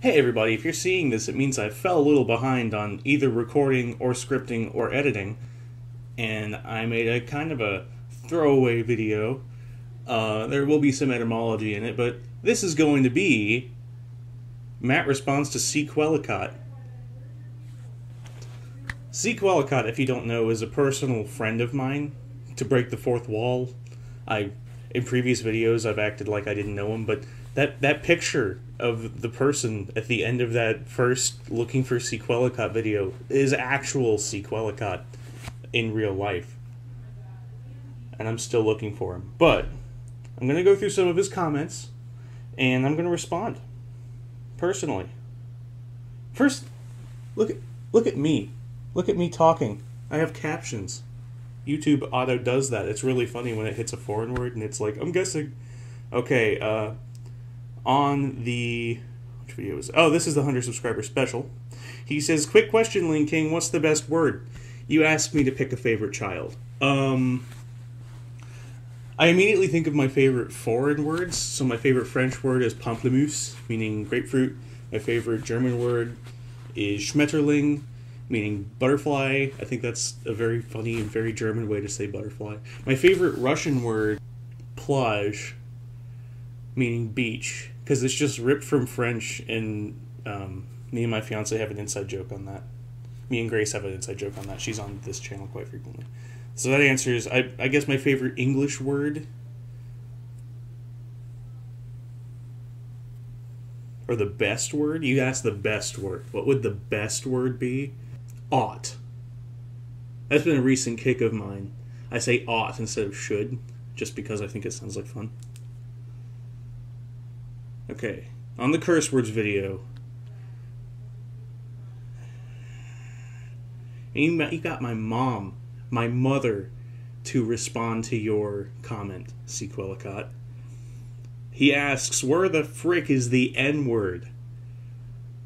Hey everybody, if you're seeing this, it means I fell a little behind on either recording or scripting or editing, and I made a kind of a throwaway video. There will be some etymology in it, but this is going to be Matt responds to Quelacot. Quelacot, if you don't know, is a personal friend of mine. To break the fourth wall, in previous videos I've acted like I didn't know him, but that picture of the person at the end of that first looking for Quelacot video is actual Quelacot in real life. And I'm still looking for him. But I'm going to go through some of his comments, and I'm going to respond personally. First, look at me. Look at me talking. I have captions. YouTube auto does that. It's really funny when it hits a foreign word and it's like, I'm guessing. Okay, on the... which video is... oh, this is the 100 subscriber special. He says, quick question, Link King, what's the best word? You asked me to pick a favorite child. I immediately think of my favorite foreign words. So my favorite French word is pamplemousse, meaning grapefruit. My favorite German word is Schmetterling, meaning butterfly. I think that's a very funny and very German way to say butterfly. My favorite Russian word, plage, meaning beach, because it's just ripped from French, and me and my fiance have an inside joke on that. Me and Grace have an inside joke on that. She's on this channel quite frequently. So that answers, I guess my favorite English word, or the best word? You asked the best word. What would the best word be? Ought. That's been a recent kick of mine. I say ought instead of should, just because I think it sounds like fun. Okay, on the curse words video, you got my mom, my mother, to respond to your comment, Quelacot. He asks, where the frick is the N-word?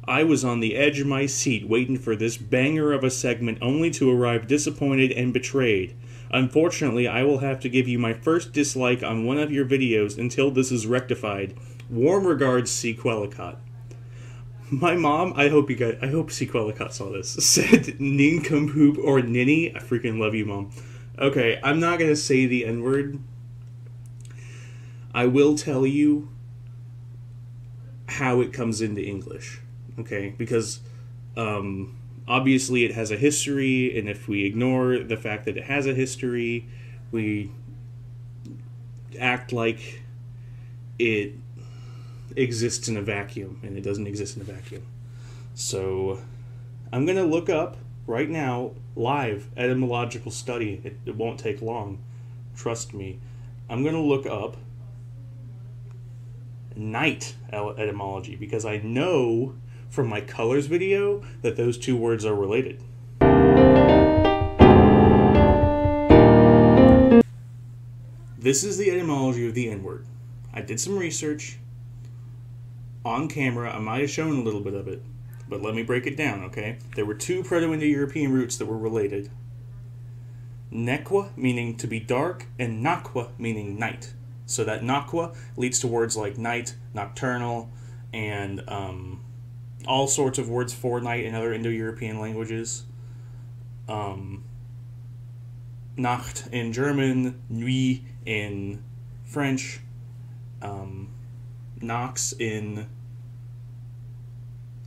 I was on the edge of my seat waiting for this banger of a segment only to arrive disappointed and betrayed. Unfortunately, I will have to give you my first dislike on one of your videos until this is rectified. Warm regards, Quelacot. My mom, I hope Quelacot saw this, said nincompoop or ninny. I freaking love you, Mom. Okay, I'm not going to say the N-word. I will tell you how it comes into English. Okay, because obviously it has a history, and if we ignore the fact that it has a history, we act like it exists in a vacuum, and it doesn't exist in a vacuum. So I'm going to look up right now, live, etymological study. It won't take long. Trust me. I'm going to look up night etymology, because I know from my colors video that those two words are related. This is the etymology of the N-word. I did some research. On camera, I might have shown a little bit of it, but let me break it down, okay? There were two Proto-Indo-European roots that were related. Nequa, meaning to be dark, and Naqua, meaning night. So that Naqua leads to words like night, nocturnal, and all sorts of words for night in other Indo-European languages. Nacht in German, nuit in French, nox in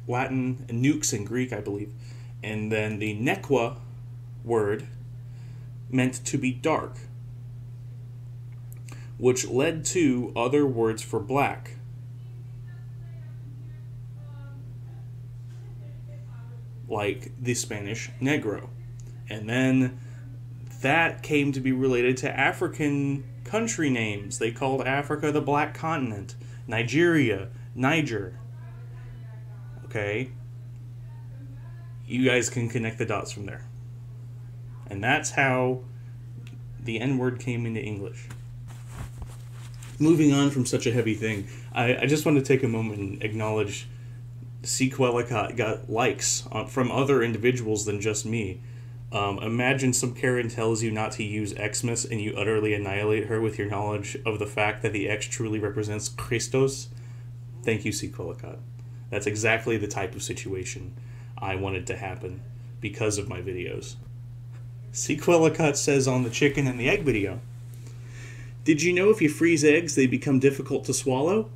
Latin, and nux in Greek, I believe. And then the nequa word meant to be dark, which led to other words for black. Like the Spanish negro. And then that came to be related to African country names. They called Africa the Black Continent. Nigeria, Niger. Okay? You guys can connect the dots from there. And that's how the N-word came into English. Moving on from such a heavy thing, I just want to take a moment and acknowledge Quelacot got likes from other individuals than just me. Imagine some Karen tells you not to use Xmas and you utterly annihilate her with your knowledge of the fact that the X truly represents Christos. Thank you, Quelacot. That's exactly the type of situation I wanted to happen because of my videos. See, Quelacot says on the chicken and the egg video, did you know if you freeze eggs, they become difficult to swallow?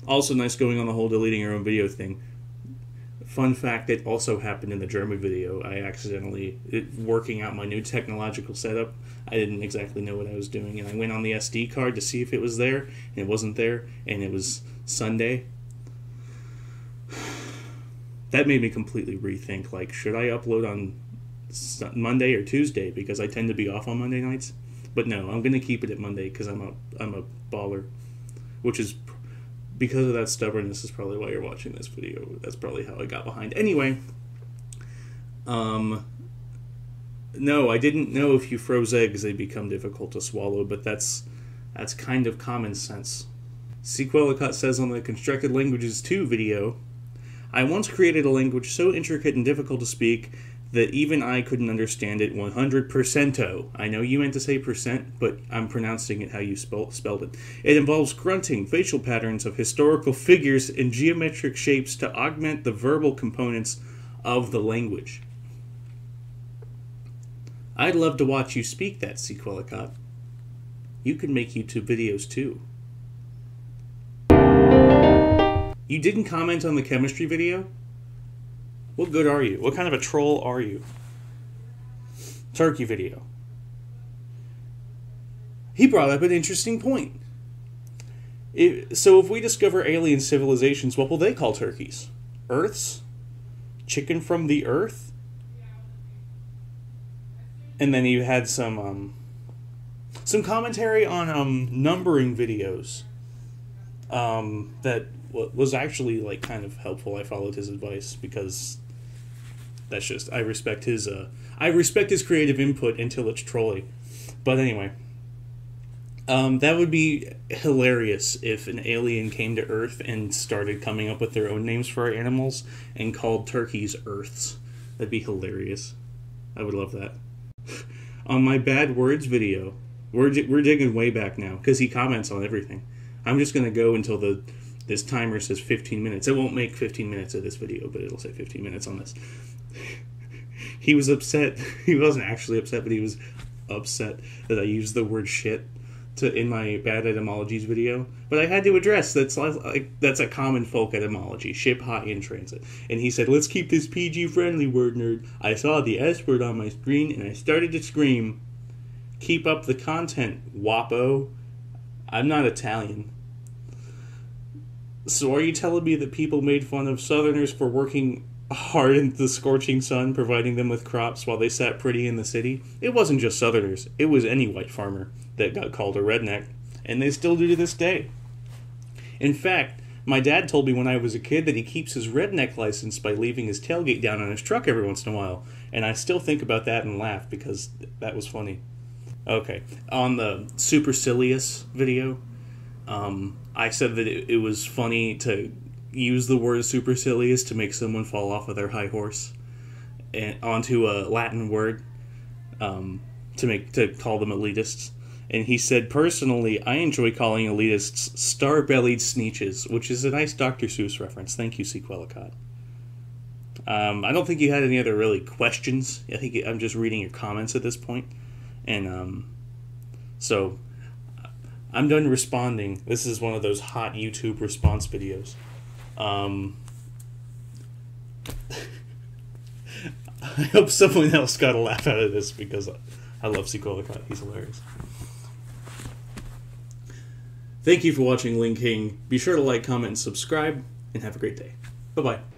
Also nice going on the whole deleting your own video thing. Fun fact, it also happened in the German video. I accidentally, working out my new technological setup, I didn't exactly know what I was doing, and I went on the SD card to see if it was there, and it wasn't there, and it was Sunday. That made me completely rethink, like, should I upload on Monday or Tuesday, because I tend to be off on Monday nights? But no, I'm going to keep it at Monday, because I'm a baller, which is... because of that stubbornness is probably why you're watching this video. That's probably how I got behind. Anyway, no, I didn't know if you froze eggs they become difficult to swallow, but that's kind of common sense. See, Quelacot says on the Constructed Languages 2 video, I once created a language so intricate and difficult to speak that even I couldn't understand it 100%. I know you meant to say percent, but I'm pronouncing it how you spelled it. It involves grunting, facial patterns of historical figures, and geometric shapes to augment the verbal components of the language. I'd love to watch you speak that, see, Quelacot. You can make YouTube videos too. You didn't comment on the chemistry video? What good are you? What kind of a troll are you? Turkey video. He brought up an interesting point. So if we discover alien civilizations, what will they call turkeys? Earths? Chicken from the earth? And then you had some commentary on numbering videos that was actually like kind of helpful. I followed his advice because that's just, I respect his creative input until it's trolling. But anyway, that would be hilarious if an alien came to Earth and started coming up with their own names for our animals and called turkeys Earths. That'd be hilarious. I would love that. On my bad words video, we're digging way back now because he comments on everything. I'm just gonna go until this timer says 15 minutes. It won't make 15 minutes of this video, but it'll say 15 minutes on this. He was upset. He wasn't actually upset, but he was upset that I used the word shit in my bad etymologies video. But I had to address that's a common folk etymology, ship high in transit. And he said, let's keep this PG friendly, word nerd. I saw the S word on my screen and I started to scream, keep up the content, wappo. I'm not Italian. So are you telling me that people made fun of Southerners for working hard in the scorching sun, providing them with crops while they sat pretty in the city? It wasn't just Southerners. It was any white farmer that got called a redneck, and they still do to this day. In fact, my dad told me when I was a kid that he keeps his redneck license by leaving his tailgate down on his truck every once in a while, and I still think about that and laugh because that was funny. Okay, on the supercilious video, I said that it was funny to use the word supercilious to make someone fall off of their high horse and onto a Latin word to call them elitists. And he said, personally, I enjoy calling elitists star-bellied sneeches, which is a nice Dr. Seuss reference. Thank you, C. Quelacot. I don't think you had any other really questions. I think I'm just reading your comments at this point. And so I'm done responding. This is one of those hot YouTube response videos. I hope someone else got a laugh out of this because I love C. Quelacot. He's hilarious. Thank you for watching Ling King. Be sure to like, comment, and subscribe, and have a great day. Bye-bye.